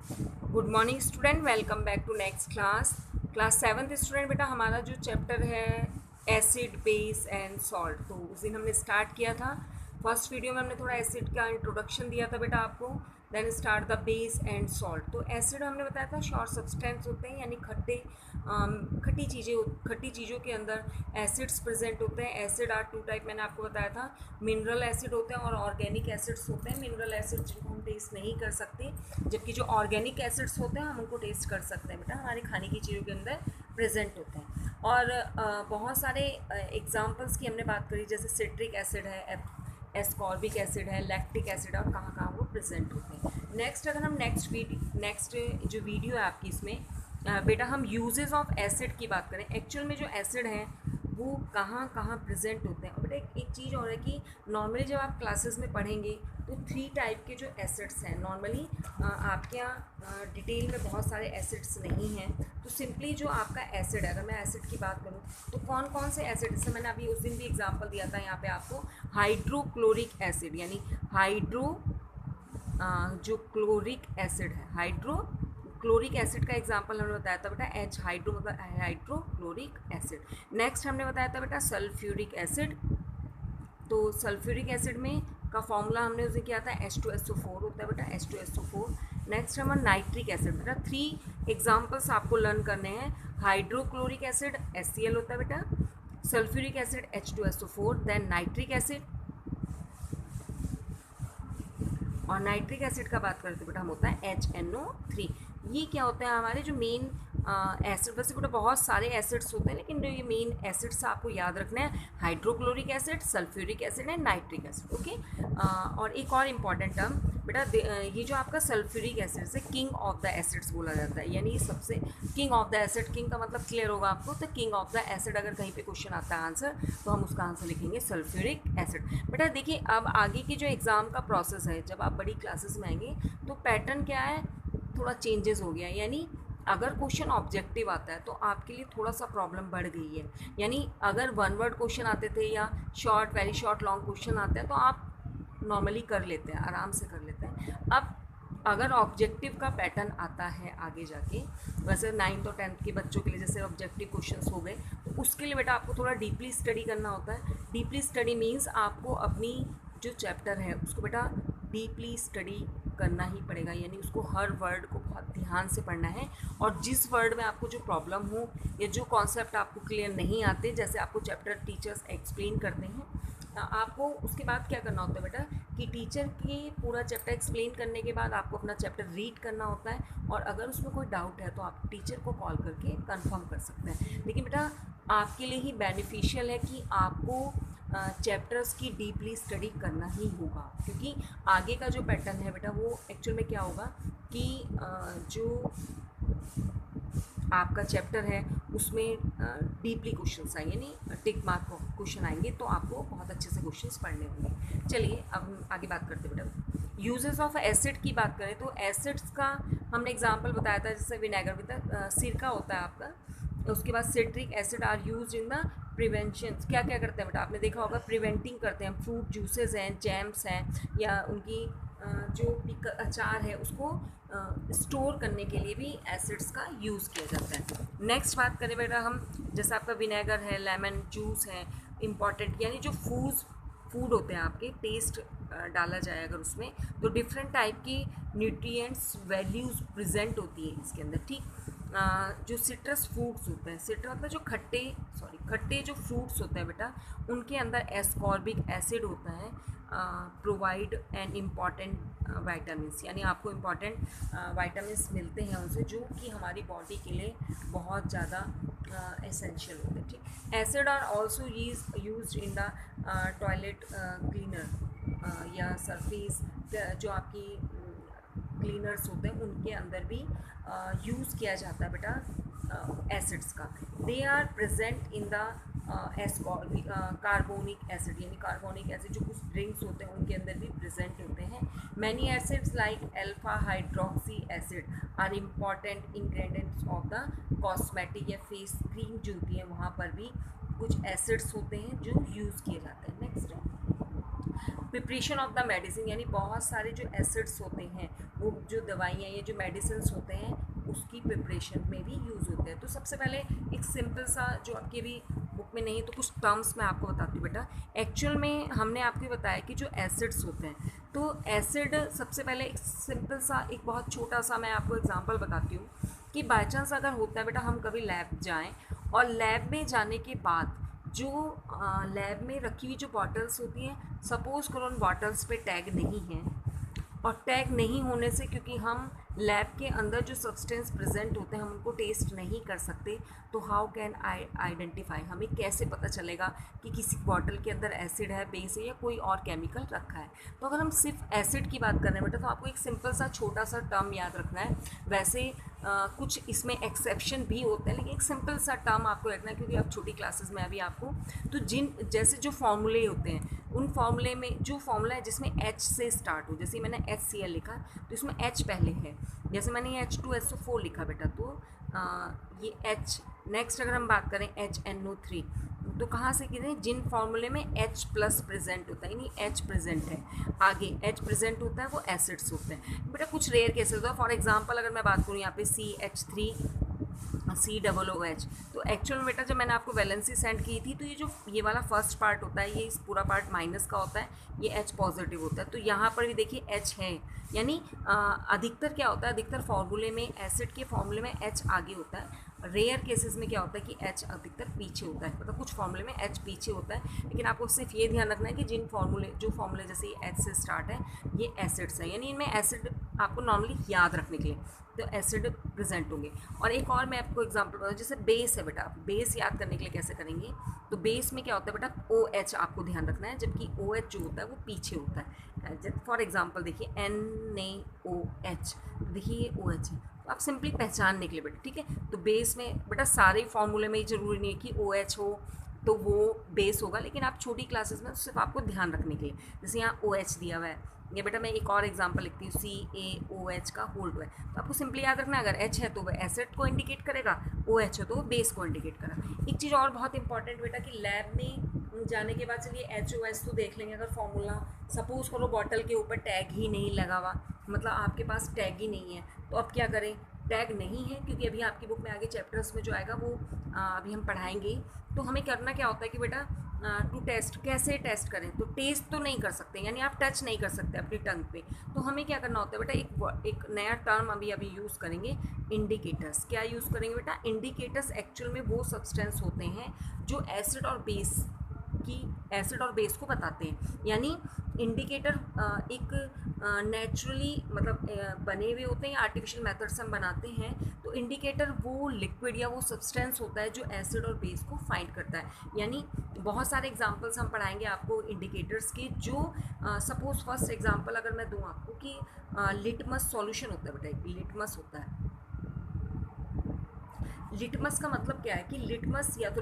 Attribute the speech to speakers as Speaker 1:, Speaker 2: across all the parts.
Speaker 1: Good morning student, welcome back to next class seventh student. बेटा हमारा जो chapter है एसिड बेस एंड सॉल्ट, तो उस दिन हमने स्टार्ट किया था। फर्स्ट वीडियो में हमने थोड़ा एसिड का इंट्रोडक्शन दिया था बेटा आपको, then start the base and salt. तो एसिड हमने बताया था शॉर्ट सब्सटेंस होते हैं, यानी खट्टी चीज़ों के अंदर एसिड्स प्रेजेंट होते हैं। एसिड आर टू टाइप, मैंने आपको बताया था। मिनरल एसिड होते हैं और ऑर्गेनिक एसिड्स होते हैं। मिनरल एसिड जिनको हम टेस्ट नहीं कर सकते, जबकि जो ऑर्गेनिक एसिड्स होते हैं हम उनको टेस्ट कर सकते हैं बेटा, हमारे खाने की चीज़ों के अंदर प्रेजेंट होते हैं। और बहुत सारे एग्जांपल्स की हमने बात करी, जैसे सिट्रिक एसिड है, एस्कॉर्बिक एसिड है, लैक्टिक एसिड है, और कहाँ कहाँ वो प्रेजेंट होते हैं। नेक्स्ट अगर हम नेक्स्ट जो वीडियो है आपकी, इसमें बेटा हम यूजेस ऑफ एसिड की बात करें। एक्चुअल में जो एसिड हैं वो कहाँ कहाँ प्रेजेंट होते हैं। और बेटा एक चीज़ और है कि नॉर्मली जब आप क्लासेस में पढ़ेंगे तो 3 टाइप के जो एसिड्स हैं नॉर्मली, आपके यहाँ डिटेल में बहुत सारे एसिड्स नहीं हैं। तो सिंपली जो आपका एसिड है, अगर मैं एसिड की बात करूँ तो कौन कौन से एसिड, जैसे मैंने अभी उस दिन भी एग्जांपल दिया था यहाँ पे आपको, हाइड्रोक्लोरिक एसिड, यानी जो क्लोरिक एसिड है, हाइड्रोक्लोरिक एसिड का एग्जांपल हमने बताया था बेटा, एच हाइड्रो मतलब हाइड्रोक्लोरिक एसिड। नेक्स्ट हमने बताया था बेटा सल्फ्यूरिक एसिड। तो सल्फ्यूरिक एसिड में का फॉर्मूला हमने उसे किया था H2SO4 होता है बेटा, H2SO4। नेक्स्ट हमारा नाइट्रिक एसिड, बेटा 3 एग्जांपल्स आपको लर्न करने हैं। हाइड्रोक्लोरिक एसिड HCl होता है बेटा, sulphuric acid H2SO4, then nitric acid. और नाइट्रिक एसिड का बात करते बेटा हम होता है HNO3। ये क्या होते हैं हमारे जो मेन एसिड। वैसे बेटा बहुत सारे एसिड्स होते हैं, लेकिन जो ये मेन एसिड्स आपको याद रखना है, hydrochloric acid, sulphuric acid and nitric acid. Okay. और एक और इम्पॉर्टेंट टर्म बेटा, ये जो आपका सल्फ्यूरिक एसिड से किंग ऑफ द एसिड्स बोला जाता है, यानी सबसे king of the acid. King का मतलब क्लियर होगा आपको, तो किंग ऑफ द एसिड अगर कहीं पे क्वेश्चन आता है आंसर, तो हम उसका आंसर लिखेंगे सल्फ्यूरिक एसिड। बेटा देखिए अब आगे की जो एग्ज़ाम का प्रोसेस है, जब आप बड़ी क्लासेस में आएंगे तो पैटर्न क्या है, थोड़ा चेंजेस हो गया है। यानी अगर क्वेश्चन ऑब्जेक्टिव आता है तो आपके लिए थोड़ा सा प्रॉब्लम बढ़ गई है। यानी अगर वन वर्ड क्वेश्चन आते थे या short, very short, long question आते हैं तो आप नॉर्मली कर लेते हैं, आराम से कर लेते हैं। अब अगर ऑब्जेक्टिव का पैटर्न आता है आगे जाके, वैसे 9th और 10th के बच्चों के लिए जैसे ऑब्जेक्टिव क्वेश्चंस हो गए, तो उसके लिए बेटा आपको थोड़ा डीपली स्टडी करना होता है। डीपली स्टडी मीन्स आपको अपनी जो चैप्टर है उसको बेटा डीपली स्टडी करना ही पड़ेगा, यानी उसको हर वर्ड को बहुत ध्यान से पढ़ना है। और जिस वर्ड में आपको जो प्रॉब्लम हो या जो कॉन्सेप्ट आपको क्लियर नहीं आते, जैसे आपको चैप्टर टीचर्स एक्सप्लेन करते हैं, आपको उसके बाद क्या करना होता है बेटा कि टीचर की पूरा चैप्टर एक्सप्लेन करने के बाद आपको अपना चैप्टर रीड करना होता है। और अगर उसमें कोई डाउट है तो आप टीचर को कॉल करके कंफर्म कर सकते हैं। लेकिन बेटा आपके लिए ही बेनिफिशियल है कि आपको चैप्टर्स की डीपली स्टडी करना ही होगा, क्योंकि आगे का जो पैटर्न है बेटा वो एक्चुअल में क्या होगा कि जो आपका चैप्टर है उसमें डीपली क्वेश्चंस आएंगे, यानी टिक मार्क क्वेश्चन आएंगे, तो आपको बहुत अच्छे से क्वेश्चंस पढ़ने होंगे। चलिए अब हम आगे बात करते हैं बेटा, यूजेस ऑफ एसिड की बात करें तो एसिड्स का हमने एग्जांपल बताया था, जैसे विनेगर विद सिरका होता है आपका। उसके बाद citric acid are use in the prevention. क्या क्या करते हैं बेटा, आपने देखा होगा प्रिवेंटिंग करते हैं। फ्रूट जूसेस हैं, जैम्स हैं, या उनकी जो अचार है उसको स्टोर करने के लिए भी एसिड्स का यूज़ किया जाता है। नेक्स्ट बात करें बेटा हम, जैसे आपका विनेगर है, लेमन जूस है, इम्पॉर्टेंट, यानी जो फूड होते हैं आपके, टेस्ट डाला जाए अगर उसमें, तो डिफरेंट टाइप की न्यूट्रिएंट्स वैल्यूज़ प्रेजेंट होती है इसके अंदर। ठीक, जो सिट्रस फ्रूट्स होते हैं, सिट्रस मतलब जो खट्टे जो फ्रूट्स होते हैं बेटा, उनके अंदर एस्कॉर्बिक एसिड होता है, प्रोवाइड एन इम्पॉर्टेंट वाइटामिन्स, यानी आपको इम्पॉर्टेंट वाइटामिन्स मिलते हैं उनसे, जो कि हमारी बॉडी के लिए बहुत ज़्यादा एसेंशियल होते हैं। ठीक, acid are also use in the toilet cleaner या सरफेस, जो आपकी क्लीनर्स होते हैं उनके अंदर भी यूज़ किया जाता है बेटा एसिड्स का। They are present in the carbonic acid, यानी कार्बोनिक एसिड जो कुछ ड्रिंक्स होते हैं उनके अंदर भी प्रेजेंट होते हैं। Many acids like alpha hydroxy acid are important ingredients of the cosmetic या फेस क्रीम जो होती है, वहाँ पर भी कुछ एसिड्स होते हैं जो यूज़ किए जाते हैं। Next preparation of the medicine, यानी बहुत सारे जो एसिड्स होते हैं वो जो दवाइयाँ या जो मेडिसिन होते हैं उसकी प्रिपरेशन में भी यूज़ होते हैं। तो सबसे पहले एक सिंपल सा जो आपके भी बुक में नहीं तो कुछ टर्म्स मैं आपको बताती हूँ बेटा। एक्चुअल में हमने आपको बताया कि जो एसिड्स होते हैं, तो एसिड सबसे पहले एक सिंपल सा एक बहुत छोटा सा मैं आपको एग्जांपल बताती हूँ कि बाई चांस अगर होता है बेटा हम कभी लैब जाएं और लैब में जाने के बाद जो लैब में रखी हुई जो बॉटल्स होती हैं, सपोज़ करो उन बॉटल्स पे टैग नहीं है, और टैग नहीं होने से क्योंकि हम लैब के अंदर जो सब्सटेंस प्रेजेंट होते हैं हम उनको टेस्ट नहीं कर सकते, तो हाउ कैन आई आइडेंटिफाई, हमें कैसे पता चलेगा कि किसी बॉटल के अंदर एसिड है, बेस है या कोई और केमिकल रखा है। तो अगर हम सिर्फ एसिड की बात कर रहे हैं बेटा तो आपको एक सिंपल सा छोटा सा टर्म याद रखना है। वैसे कुछ इसमें एक्सेप्शन भी होते हैं लेकिन एक सिंपल सा टर्म आपको रखना है क्योंकि आप छोटी क्लासेस में अभी आपको तो जिन जैसे जो फॉर्मूले होते हैं उन फॉर्मूले में जो फॉर्मूला है जिसमें H से स्टार्ट हो, जैसे मैंने HCl लिखा तो इसमें H पहले है, जैसे मैंने ये H2SO4 लिखा बेटा तो ये H। नेक्स्ट अगर हम बात करें HNO3 तो कहाँ से गिरे, जिन फॉर्मूले में H प्लस प्रेजेंट होता है, यानी H प्रेजेंट है, आगे H प्रेजेंट होता है वो एसिड्स होते हैं बेटा। कुछ रेयर केसेस होता है, फॉर एग्जांपल अगर मैं बात करूँ यहाँ पे CH3COOH, तो एक्चुअल में बेटा जब मैंने आपको वैलेंसी सेंड की थी तो ये वाला फर्स्ट पार्ट होता है, ये इस पूरा पार्ट माइनस का होता है, ये H पॉजिटिव होता है। तो यहाँ पर भी देखिए H है, यानी अधिकतर क्या होता है, अधिकतर फार्मूले में एसिड के फार्मूले में H आगे होता है, रेयर केसेस में क्या होता है कि H अधिकतर पीछे होता है, मतलब कुछ फार्मूले में H पीछे होता है। लेकिन आपको सिर्फ ये ध्यान रखना है कि जो फार्मूले जैसे H से स्टार्ट है ये एसिड्स है, यानी इनमें एसिड आपको नॉर्मली याद रखने के लिए तो एसिड प्रेजेंट होंगे। और एक और मैं आपको एग्जांपल बताऊँ, जैसे बेस है बेटा, बेस याद करने के लिए कैसे करेंगे, तो बेस में क्या होता है बेटा OH आपको ध्यान रखना है, जबकि OH जो होता है वो पीछे होता है। फॉर एग्जांपल देखिए NaOH, देखिए ये OH है, तो आप सिंपली पहचानने के लिए बेटा, ठीक है। तो बेस में बेटा सारे फॉर्मूले में ज़रूरी नहीं है कि OH हो तो वो बेस होगा, लेकिन आप छोटी क्लासेस में सिर्फ आपको ध्यान रखने के लिए, जैसे यहाँ OH दिया हुआ है, ये बेटा मैं एक और एग्जांपल लिखती हूँ CaOH का होल है, तो आपको सिंपली याद रखना अगर H है तो वह एसिड को इंडिकेट करेगा, OH है तो वो बेस को इंडिकेट करेगा। एक चीज़ और बहुत इंपॉर्टेंट बेटा कि लैब में जाने के बाद चलिए HOS तो देख लेंगे, अगर फॉर्मूला सपोज करो बॉटल के ऊपर टैग ही नहीं लगा हुआ, मतलब आपके पास टैग ही नहीं है, तो अब क्या करें, टैग नहीं है क्योंकि अभी आपकी बुक में आगे चैप्टर्स में जो आएगा वो अभी हम पढ़ाएंगे। तो हमें करना क्या होता है कि बेटा टू टेस्ट, कैसे टेस्ट करें, तो टेस्ट तो नहीं कर सकते, यानी आप टच नहीं कर सकते अपनी टंग पे, तो हमें क्या करना होता है बेटा, एक नया टर्म अभी यूज़ करेंगे, इंडिकेटर्स। क्या यूज़ करेंगे बेटा, इंडिकेटर्स एक्चुअल में वो सब्सटेंस होते हैं जो एसिड और बेस को बताते हैं, यानी इंडिकेटर एक नेचुरली मतलब बने हुए होते हैं या आर्टिफिशियल मेथड से हम बनाते हैं। तो इंडिकेटर वो लिक्विड या वो सब्सटेंस होता है जो एसिड और बेस को फाइंड करता है, यानी बहुत सारे एग्जांपल्स हम पढ़ाएंगे आपको इंडिकेटर्स के, जो सपोज फर्स्ट एग्जांपल अगर मैं दूं आपको कि लिटमस सॉल्यूशन होता है बेटा, लिटमस होता है। लिटमस का मतलब क्या है कि लिटमस या तो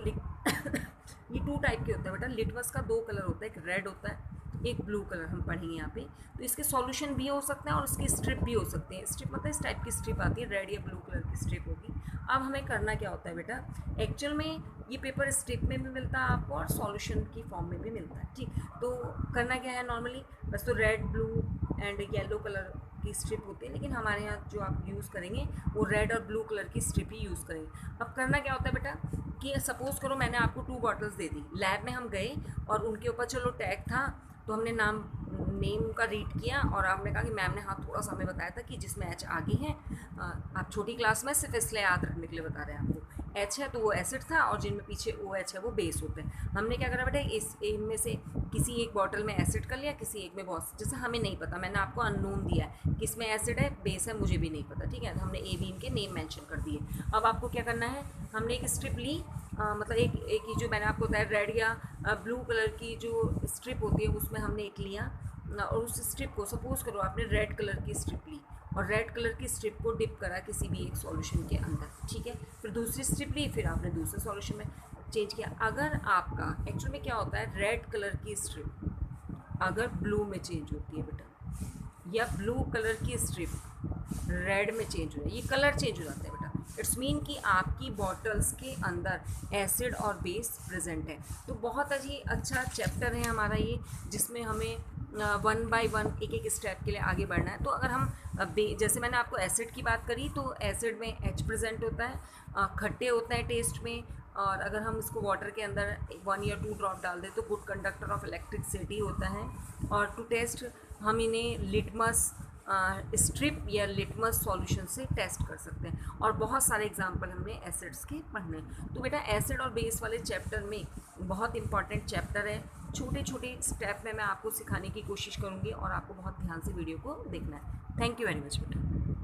Speaker 1: ये 2 टाइप के होते हैं बेटा, लिटमस का 2 कलर होता है, एक रेड होता है एक ब्लू कलर, हम पढ़ेंगे यहाँ पे। तो इसके सॉल्यूशन भी हो सकते हैं और उसकी स्ट्रिप भी हो सकते हैं, स्ट्रिप मतलब इस टाइप की स्ट्रिप आती है, रेड या ब्लू कलर की स्ट्रिप होगी। अब हमें करना क्या होता है बेटा, एक्चुअल में ये पेपर स्ट्रिप में भी मिलता है आपको और सॉल्यूशन की फॉर्म में भी मिलता है, ठीक। तो करना क्या है, नॉर्मली बस तो red blue and yellow colour की स्ट्रिप होती है, लेकिन हमारे यहाँ जो आप यूज़ करेंगे वो रेड और ब्लू कलर की स्ट्रिप ही यूज़ करेंगे। अब करना क्या होता है बेटा कि सपोज़ करो मैंने आपको 2 बॉटल्स दे दी, लैब में हम गए और उनके ऊपर चलो टैग था, तो हमने नेम का रीड किया और आपने कहा कि मैम ने हाँ थोड़ा सा हमें बताया था कि जिसमें H आगे है, आप छोटी क्लास में सिर्फ इसलिए याद रखने के लिए बता रहे हैं आपको, H है तो वो एसिड था और जिनमें पीछे OH है वो बेस होते हैं। हमने क्या करा बेटा, इस इनमें से किसी एक बॉटल में एसिड कर लिया, किसी एक में बहुत, जैसे हमें नहीं पता, मैंने आपको अननोन दिया है, किसमें एसिड है बेस है मुझे भी नहीं पता, ठीक है, तो हमने A B इनके नेम मेंशन कर दिए। अब आपको क्या करना है, हमने एक स्ट्रिप ली, मतलब एक ही जो मैंने आपको बताया रेड या ब्लू कलर की जो स्ट्रिप होती है उसमें हमने एक लिया और उस स्ट्रिप को सपोज़ करो आपने रेड कलर की स्ट्रिप ली और रेड कलर की स्ट्रिप को डिप करा किसी भी एक सॉल्यूशन के अंदर, ठीक है, फिर दूसरी स्ट्रिप ली, फिर आपने दूसरे सॉल्यूशन में चेंज किया। अगर आपका एक्चुअल में क्या होता है, रेड कलर की स्ट्रिप अगर ब्लू में चेंज होती है बेटा, या ब्लू कलर की स्ट्रिप रेड में चेंज हो जाए, ये कलर चेंज हो जाता है बेटा, इट्स मीन कि आपकी बॉटल्स के अंदर एसिड और बेस प्रेजेंट है। तो बहुत ही अच्छा चैप्टर है हमारा ये, जिसमें हमें वन बाय वन एक एक स्टेप के लिए आगे बढ़ना है। तो अगर हम जैसे मैंने आपको एसिड की बात करी, तो एसिड में H प्रेजेंट होता है, खट्टे होते हैं टेस्ट में, और अगर हम इसको वाटर के अंदर 1 या 2 ड्रॉप डाल दें तो गुड कंडक्टर ऑफ इलेक्ट्रिसिटी होता है। और टू टेस्ट हम इन्हें लिटमस स्ट्रिप या लिटमस सॉल्यूशन से टेस्ट कर सकते हैं। और बहुत सारे एग्जांपल हमने एसिड्स के पढ़ने हैं। तो बेटा एसिड और बेस वाले चैप्टर में बहुत इंपॉर्टेंट चैप्टर है, छोटे छोटे स्टेप में मैं आपको सिखाने की कोशिश करूँगी और आपको बहुत ध्यान से वीडियो को देखना है। थैंक यू वेरी मच बेटा।